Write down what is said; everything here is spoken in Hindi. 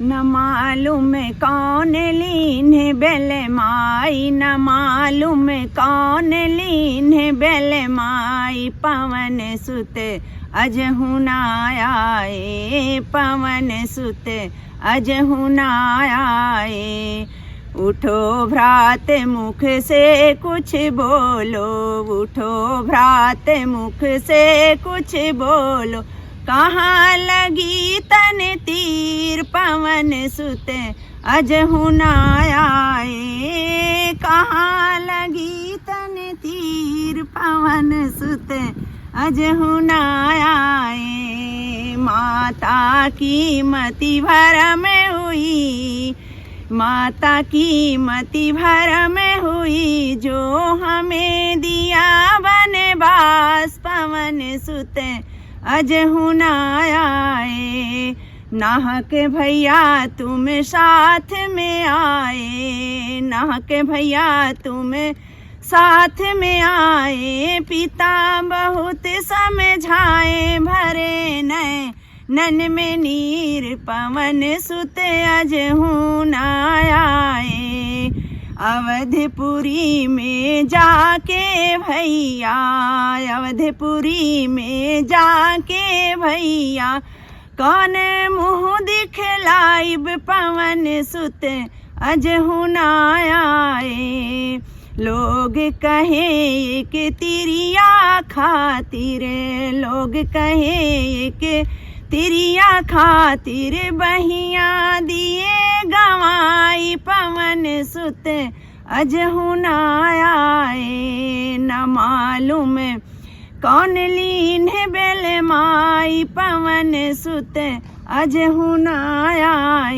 न मालूम कौन लीन बेल माई, न मालूम कौन लीन बेल माई। पवन सुत अजहु न आए, पवन सुत अजहु न आए। उठो भ्रात मुख से कुछ बोलो, उठो भ्रात मुख से कुछ बोलो। कहाँ लगी तन तीर, पवन सुत अजहु न आए। कहाँ लगी तन तीर, पवन सुत अजहु न आए। माता की मति भरम हुई, माता की मति भरम हुई। जो हमें दिया वनवास, पवन सुत अजहु न आए। नाहक भैया तुम साथ में आए, नाहक भैया तुम साथ में आए। पिता बहुत समझाए, भरे नैनन में नीर, पवन सुत अजहु न आए। अवधपुरी में जाके भैया, अवधपुरी में जाके भैया। कौन मुँह दिखलाइब, पवन सुत अजहु न आए। लोग कहे कि तिरिया खातिर, लोग कहे कि तिरिया खातिर बहिया दिए गवाई। पवन सुत अजहु न आए। न मालूम कौन लीन बेल माई, पवन सुत अजहु न आए।